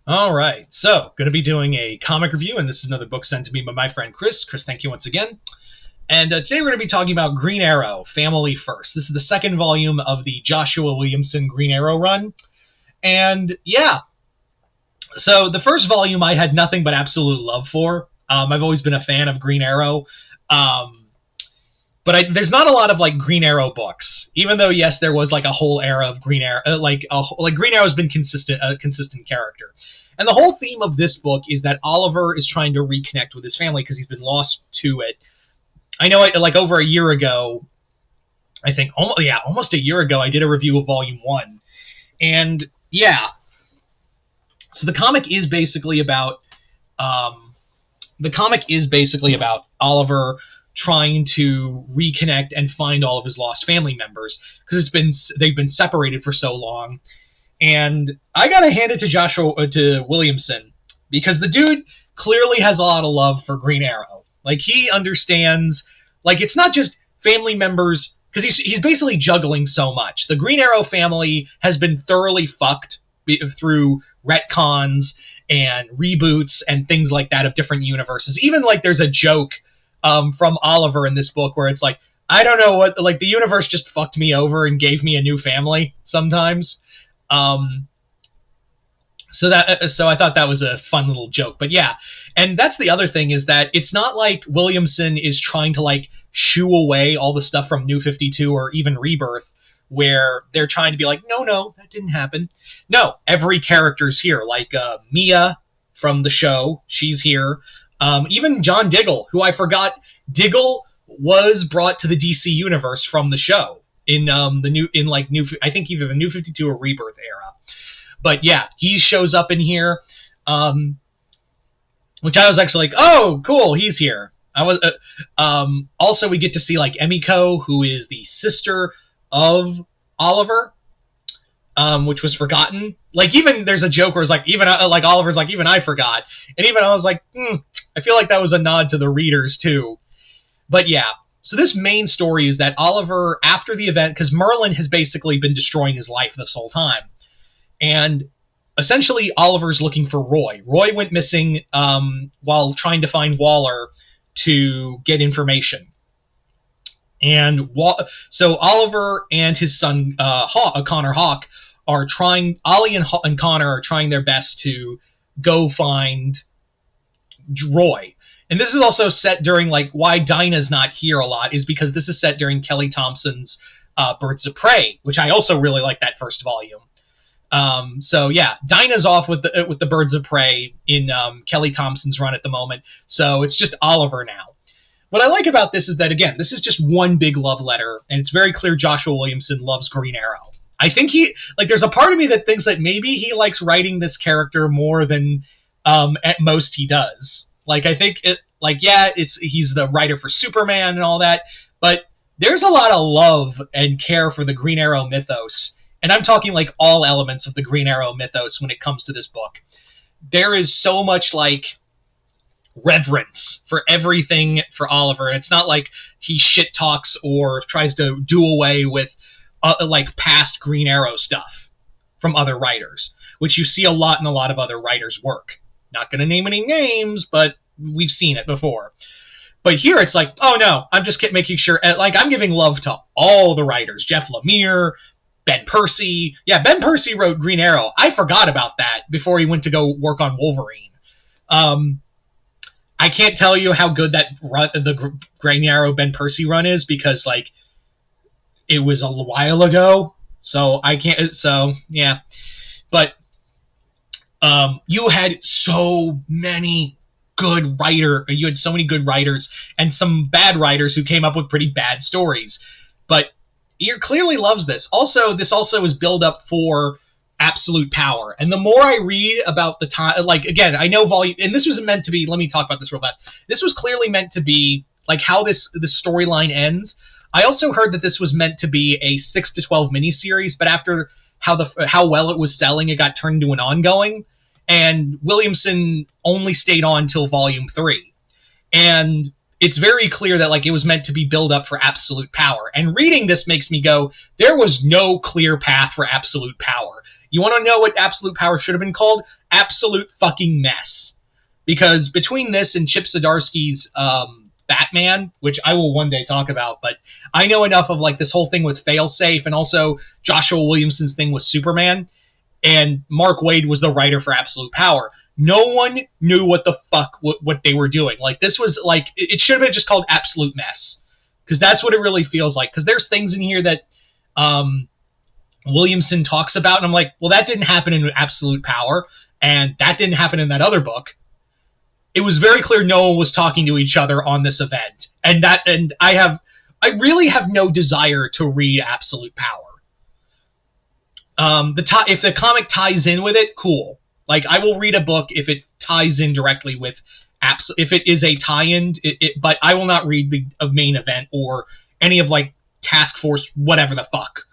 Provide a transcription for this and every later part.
All right, so going to be doing a comic review, and this is another book sent to me by my friend Chris. Chris, thank you once again. And today we're going to be talking about Green Arrow, Family First. This is the second volume of the Joshua Williamson Green Arrow run. And yeah, so the first volume I had nothing but absolute love for. I've always been a fan of Green Arrow. Um, there's not a lot of like Green Arrow books, even though yes, there was like a whole era of Green Arrow. Like Green Arrow's been a consistent character, and the whole theme of this book is that Oliver is trying to reconnect with his family because he's been lost to it. I know, like over a year ago, I think almost a year ago, I did a review of Volume One, and yeah, so the comic is basically about Oliver trying to reconnect and find all of his lost family members because they've been separated for so long. And I gotta hand it to Williamson because the dude clearly has a lot of love for Green Arrow. Like he understands, like it's not just family members because he's basically juggling so much. The Green Arrow family has been thoroughly fucked through retcons and reboots and things like that of different universes. Even like there's a joke from Oliver in this book where it's like, I don't know what, like the universe just fucked me over and gave me a new family sometimes. Um, so I thought that was a fun little joke. But yeah, and that's the other thing is that it's not like Williamson is trying to like shoo away all the stuff from New 52 or even Rebirth where they're trying to be like, no, that didn't happen. No, every character's here. Like Mia from the show, she's here. Even John Diggle, who I forgot, Diggle was brought to the DC universe from the show in I think either the New 52 or Rebirth era. But yeah, he shows up in here, which I was actually like, oh, cool, he's here. Also, we get to see like Emiko, who is the sister of Oliver, which was forgotten. Like even there's a joke where it's like even like Oliver's like even I forgot, and even I was like, I feel like that was a nod to the readers too. But yeah, so this main story is that Oliver, after the event, because Merlin has basically been destroying his life this whole time, and essentially Oliver's looking for Roy. Roy went missing while trying to find Waller to get information. And so Oliver and his son Connor Hawke are trying. Ollie and Connor are trying their best to go find Roy. And this is also set during like why Dinah's not here a lot is because this is set during Kelly Thompson's Birds of Prey, which I also really like that first volume. So yeah, Dinah's off with the Birds of Prey in Kelly Thompson's run at the moment. So it's just Oliver now. What I like about this is that, again, this is just one big love letter, and it's very clear Joshua Williamson loves Green Arrow. I think there's a part of me that thinks that maybe he likes writing this character more than at most he does. Like, I think he's the writer for Superman and all that, but there's a lot of love and care for the Green Arrow mythos, and I'm talking like all elements of the Green Arrow mythos when it comes to this book. There is so much like reverence for everything for Oliver, and it's not like he shit talks or tries to do away with like past Green Arrow stuff from other writers, which you see a lot in a lot of other writers' work. Not going to name any names, but we've seen it before. But here it's like, oh no, I'm just making sure, like I'm giving love to all the writers. Jeff Lemire, Ben Percy. Yeah, Ben Percy wrote Green Arrow. I forgot about that before he went to go work on Wolverine. I can't tell you how good that run, the Green Arrow Ben Percy run is because like it was a while ago, so I can't. So yeah, but you had so many you had so many good writers and some bad writers who came up with pretty bad stories. But he clearly loves this. Also, this also is build up for Absolute Power. And the more I read about the time, like, again, I know volume, and this was meant to be, let me talk about this real fast. This was clearly meant to be, like, how this storyline ends. I also heard that this was meant to be a 6 to 12 miniseries, but after how well it was selling, it got turned into an ongoing, and Williamson only stayed on till volume 3. And it's very clear that like it was meant to be build up for Absolute Power. And reading this makes me go, there was no clear path for Absolute Power. You want to know what Absolute Power should have been called? Absolute fucking Mess. Because between this and Chip Zdarsky's Batman, which I will one day talk about, but I know enough of like this whole thing with Failsafe and also Joshua Williamson's thing with Superman, and Mark Waid was the writer for Absolute Power. No one knew what the fuck what they were doing. Like, this was like, it should have been just called Absolute Mess, because that's what it really feels like. Because there's things in here that Williamson talks about, and I'm like, well, that didn't happen in Absolute Power, and that didn't happen in that other book. It was very clear no one was talking to each other on this event, and I really have no desire to read Absolute Power. If the comic ties in with it, cool. Like, I will read a book if it ties in directly with if it is a tie-in, but I will not read the main event or any of like Task Force whatever the fuck.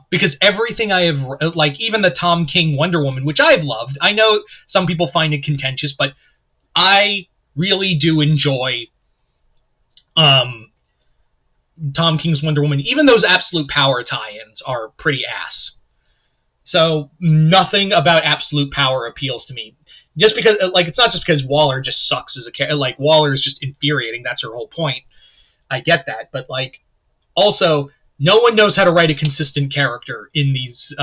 Because everything I have, like even the Tom King Wonder Woman, which I've loved. I know some people find it contentious, but I really do enjoy Tom King's Wonder Woman. Even those Absolute Power tie-ins are pretty ass. So nothing about Absolute Power appeals to me. Just because, like, it's not just because Waller just sucks as a character. Like, Waller is just infuriating. That's her whole point. I get that, but like, also, no one knows how to write a consistent character in these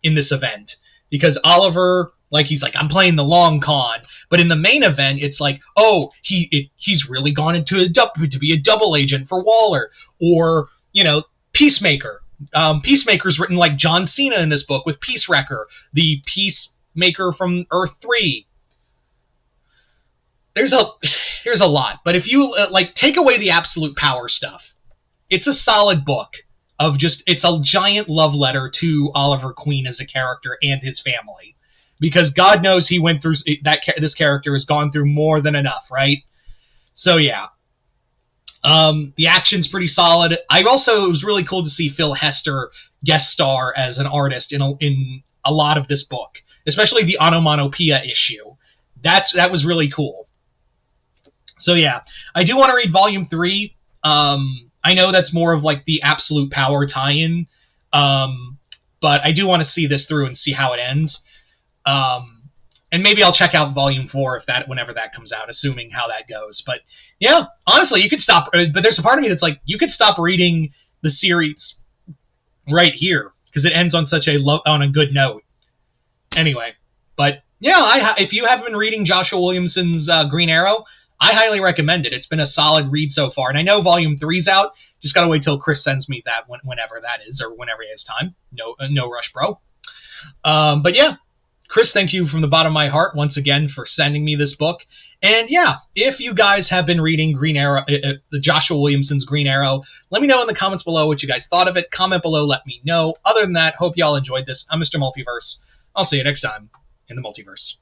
in this event, because Oliver, like, he's like, I'm playing the long con, but in the main event, it's like, oh, he's really gone into to be a double agent for Waller, or Peacemaker. Peacemaker's written like John Cena in this book with Peace Wrecker, the Peacemaker from Earth 3. There's a lot, but if you take away the Absolute Power stuff, it's a solid book of it's a giant love letter to Oliver Queen as a character and his family, because God knows he went through this character has gone through more than enough, right? So yeah. The action's pretty solid. It was really cool to see Phil Hester guest star as an artist in a lot of this book, especially the Onomatopoeia issue. That was really cool. So yeah, I do want to read Volume 3. I know that's more of like the Absolute Power tie-in, but I do want to see this through and see how it ends. And maybe I'll check out Volume 4 whenever that comes out, assuming how that goes. But yeah, honestly, you could stop. But there's a part of me that's like, you could stop reading the series right here, because it ends on on a good note. Anyway, but yeah, if you haven't been reading Joshua Williamson's Green Arrow, I highly recommend it. It's been a solid read so far, and I know Volume 3's out. Just gotta wait till Chris sends me that whenever that is, or whenever he has time. No rush, bro. But yeah. Chris, thank you from the bottom of my heart once again for sending me this book. And yeah, if you guys have been reading Green Arrow, the Joshua Williamson's Green Arrow, let me know in the comments below what you guys thought of it. Comment below, let me know. Other than that, hope y'all enjoyed this. I'm Mr. Multiverse. I'll see you next time in the multiverse.